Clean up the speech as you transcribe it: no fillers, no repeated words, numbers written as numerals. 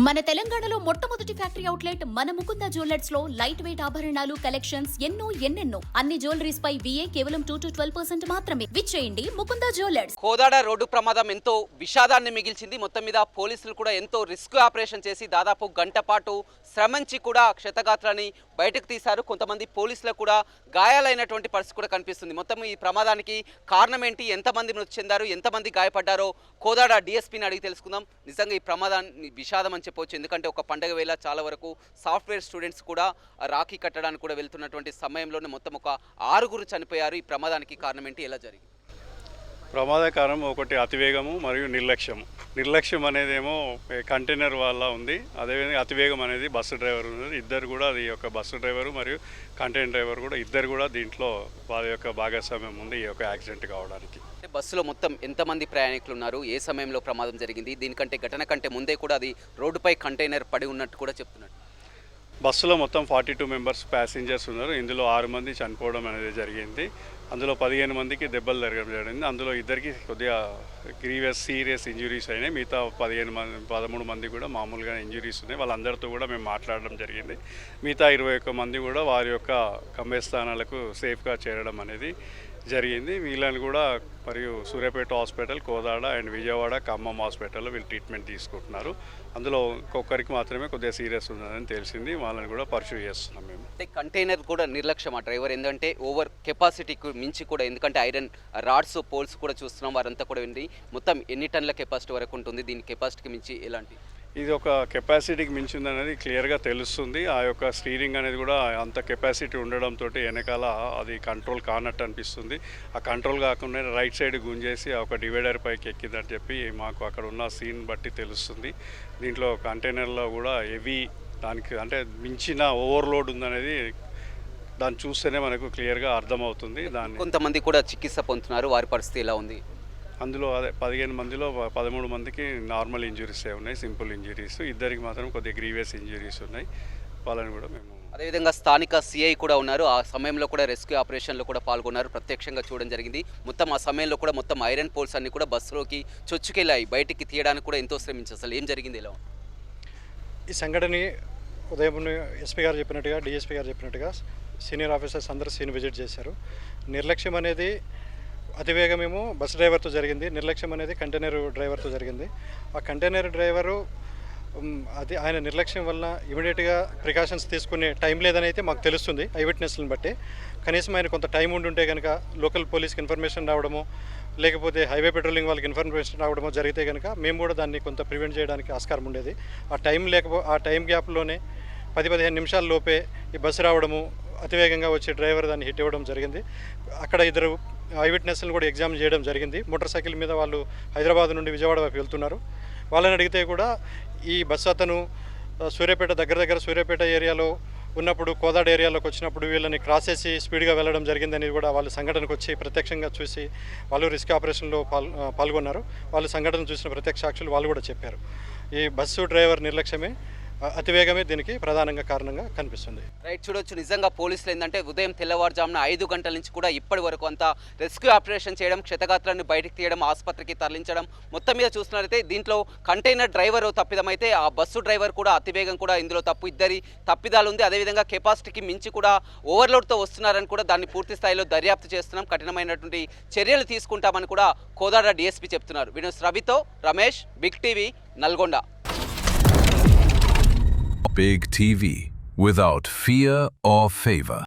మన తెలంగాణలో మొట్టమొదటి ఫ్యాక్టరీ అవుట్లెట్ మన ముకుంద జ్యువెలర్స్ లో లైట్ వెయిట్ ఆభరణాలు కలెక్షన్స్ ఎన్నెన్నో అన్ని జ్యువెలరీస్ పై VA కేవలం 2 to 12% మాత్రమే. విచ్చేయండి ముకుంద జ్యువెలర్స్. కోదాడ రోడ్డు ప్రమాదం ఎంతో విషాదాన్ని మిగిల్చింది. మొత్తం మీద పోలీసులు కూడా ఎంతో రిస్క్ ఆపరేషన్ చేసి దాదాపు గంట పాటు శ్రమించి కూడా క్షతగాత్రాన్ని బయటకు తీశారు. కొంతమంది పోలీసులకు కూడా గాయాలైనటువంటి పరిస్థితి కూడా కనిపిస్తుంది. మొత్తం ఈ ప్రమాదానికి కారణం ఏంటి, ఎంతమంది మృతి చెందారు, ఎంతమంది గాయపడ్డారో కోదాడ DSPని అడిగి తెలుసుకుందాం. నిజంగా ఈ ప్రమాదాన్ని విషాదం అని చెప్పవచ్చు. ఎందుకంటే ఒక పండగ వేళ చాలా వరకు సాఫ్ట్వేర్ స్టూడెంట్స్ కూడా రాఖీ కట్టడానికి కూడా వెళ్తున్నటువంటి సమయంలోనే మొత్తం ఒక 6 చనిపోయారు. ఈ ప్రమాదానికి కారణం ఏంటి, ఎలా జరిగింది? ప్రమాద కారణం ఒకటి అతివేగము మరియు నిర్లక్ష్యము. నిర్లక్ష్యం అనేదేమో కంటైనర్ వల్ల ఉంది, అదేవిధంగా అతివేగం అనేది బస్సు డ్రైవర్ ఉంది. ఇద్దరు కూడా, అది యొక్క బస్సు డ్రైవరు మరియు కంటైనర్ డ్రైవర్ కూడా ఇద్దరు కూడా దీంట్లో వారి యొక్క భాగస్వామ్యం ఉంది ఈ యొక్క యాక్సిడెంట్ కావడానికి. బస్సులో మొత్తం ఎంతమంది ప్రయాణికులు ఉన్నారు, ఏ సమయంలో ప్రమాదం జరిగింది? దీనికంటే ఘటన కంటే ముందే కూడా అది రోడ్డుపై కంటైనర్ పడి ఉన్నట్టు కూడా చెప్తున్నారు. బస్సులో మొత్తం 42 మెంబర్స్ ప్యాసింజర్స్ ఉన్నారు. ఇందులో 6 మంది చనిపోవడం అనేది జరిగింది. అందులో 15 మందికి దెబ్బలు జరగడం జరిగింది. అందులో ఇద్దరికి కొద్దిగా సీరియస్ ఇంజురీస్ అయినాయి. మిగతా 13 మంది కూడా మామూలుగా ఇంజురీస్ ఉన్నాయి. వాళ్ళందరితో కూడా మేము మాట్లాడడం జరిగింది. మిగతా 21 మంది కూడా వారి యొక్క గమ్యస్థానాలకు సేఫ్గా చేరడం అనేది జరిగింది. వీళ్ళని కూడా మరియు సూర్యాపేట హాస్పిటల్, కోదాడ అండ్ విజయవాడ, ఖమ్మం హాస్పిటల్లో వీళ్ళు ట్రీట్మెంట్ తీసుకుంటున్నారు. అందులో ఒక్కొక్కరికి మాత్రమే కొద్దిగా సీరియస్ ఉందని తెలిసింది. వాళ్ళని కూడా పర్సూ చేస్తున్నాం మేము. కంటైనర్ కూడా నిర్లక్ష్యం ఆ డ్రైవర్, ఎందుకంటే ఓవర్ కెపాసిటీకి మించి కూడా, ఎందుకంటే ఐరన్ రాడ్స్ పోల్స్ కూడా చూస్తున్నాం, వారంతా కూడా ఉంది. మొత్తం ఎన్ని టన్నుల కెపాసిటీ వరకు ఉంటుంది, దీని కెపాసిటీకి మించి ఎలాంటి? ఇది ఒక కెపాసిటీకి మించింది అనేది క్లియర్గా తెలుస్తుంది. ఆ యొక్క స్టీరింగ్ అనేది కూడా అంత కెపాసిటీ ఉండడంతో వెనకాల అది కంట్రోల్ కానట్టు అనిపిస్తుంది. ఆ కంట్రోల్ కాకుండా రైట్ సైడ్ గుంజేసి ఒక డివైడర్ పైకి ఎక్కిందని చెప్పి మాకు అక్కడ ఉన్న సీన్ బట్టి తెలుస్తుంది. దీంట్లో కంటైనర్లో కూడా హెవీ, దానికి అంటే మించిన ఓవర్లోడ్ ఉందనేది దాన్ని చూస్తేనే మనకు క్లియర్గా అర్థమవుతుంది. కొంతమంది కూడా చికిత్స పొందుతున్నారు, వారి పరిస్థితి ఎలా ఉంది? అందులో 15 మందిలో 13 మందికి నార్మల్ ఇంజురీస్ ఉన్నాయి, సింపుల్ ఇంజురీస్. ఇద్దరికి మాత్రం కొద్దిగా గ్రీవియస్ ఇంజురీస్ ఉన్నాయి. వాళ్ళని కూడా మేము, అదేవిధంగా స్థానిక CI కూడా ఉన్నారు. ఆ సమయంలో కూడా రెస్క్యూ ఆపరేషన్లో కూడా పాల్గొన్నారు, ప్రత్యక్షంగా చూడడం జరిగింది. మొత్తం ఆ సమయంలో కూడా మొత్తం ఐరన్ పోల్స్ అన్ని కూడా బస్సులోకి చొచ్చుకెళ్ళాయి. బయటికి తీయడానికి కూడా ఎంతో శ్రమించారు. అసలు ఏం జరిగింది, ఎలా? ఈ సంఘటన ఉదయం SP గారు చెప్పినట్టుగా, DSP గారు చెప్పినట్టుగా సీనియర్ ఆఫీసర్స్ అందరూ సీన్ విజిట్ చేశారు. నిర్లక్ష్యం అనేది అతివేగమేమో బస్ డ్రైవర్తో జరిగింది, నిర్లక్ష్యం అనేది కంటైనర్ డ్రైవర్తో జరిగింది. ఆ కంటైనర్ డ్రైవరు ఆయన నిర్లక్ష్యం వల్ల ఇమీడియట్గా ప్రికాషన్స్ తీసుకునే టైం లేదని అయితే మాకు తెలుస్తుంది ఐ విట్నెస్లను బట్టి. కనీసం ఆయన కొంత టైం ఉండుంటే కనుక లోకల్ పోలీస్కి ఇన్ఫర్మేషన్ రావడమో, లేకపోతే హైవే పెట్రోలింగ్ వాళ్ళకి ఇన్ఫర్మేషన్ రావడమో జరిగితే కనుక మేము కూడా దాన్ని కొంత ప్రివెంట్ చేయడానికి ఆస్కారం ఉండేది. ఆ టైం గ్యాప్లోనే 10-15 నిమిషాల లోపే ఈ బస్సు రావడము, అతివేగంగా వచ్చే డ్రైవర్ దాన్ని హిట్ ఇవ్వడం జరిగింది. అక్కడ ఇద్దరు ఐ విట్నెస్లను కూడా ఎగ్జామిన్ చేయడం జరిగింది. మోటార్ సైకిల్ మీద వాళ్ళు హైదరాబాద్ నుండి విజయవాడ వైపు వెళ్తున్నారు. వాళ్ళని అడిగితే కూడా ఈ బస్సు అతను సూర్యాపేట సూర్యాపేట ఏరియాలో ఉన్నప్పుడు, కోదాడ ఏరియాలోకి వచ్చినప్పుడు వీళ్ళని క్రాస్ చేసి స్పీడ్గా వెళ్ళడం జరిగిందని కూడా వాళ్ళు సంఘటనకు వచ్చి ప్రత్యక్షంగా చూసి వాళ్ళు రిస్క్ ఆపరేషన్లో పాల్గొన్నారు. వాళ్ళు సంఘటన చూసిన ప్రత్యక్ష సాక్షులు వాళ్ళు కూడా చెప్పారు. ఈ బస్సు డ్రైవర్ నిర్లక్ష్యమే, అతివేగమే దీనికి ప్రధానంగా కారణంగా కనిపిస్తుంది. రైట్, చూడొచ్చు. నిజంగా పోలీసులు ఏంటంటే ఉదయం తెల్లవారుజామున 5 గంటల నుంచి కూడా ఇప్పటి వరకు అంతా రెస్క్యూ ఆపరేషన్ చేయడం, క్షతగాత్రాన్ని బయటికి తీయడం, ఆసుపత్రికి తరలించడం, మొత్తం మీద చూస్తున్నట్లయితే దీంట్లో కంటైనర్ డ్రైవర్ తప్పిదమైతే ఆ బస్సు డ్రైవర్ కూడా అతివేగం కూడా ఇందులో ఇద్దరి తప్పిదాలు ఉంది. అదేవిధంగా కెపాసిటీకి మించి కూడా ఓవర్లోడ్తో వస్తున్నారని కూడా దాన్ని పూర్తి స్థాయిలో దర్యాప్తు చేస్తున్నాం, కఠినమైనటువంటి చర్యలు తీసుకుంటామని కూడా కోదాడ DSP చెప్తున్నారు. వినోస్ రవితో Ramesh, big TV, Nalgonda. Big TV, without fear or favor.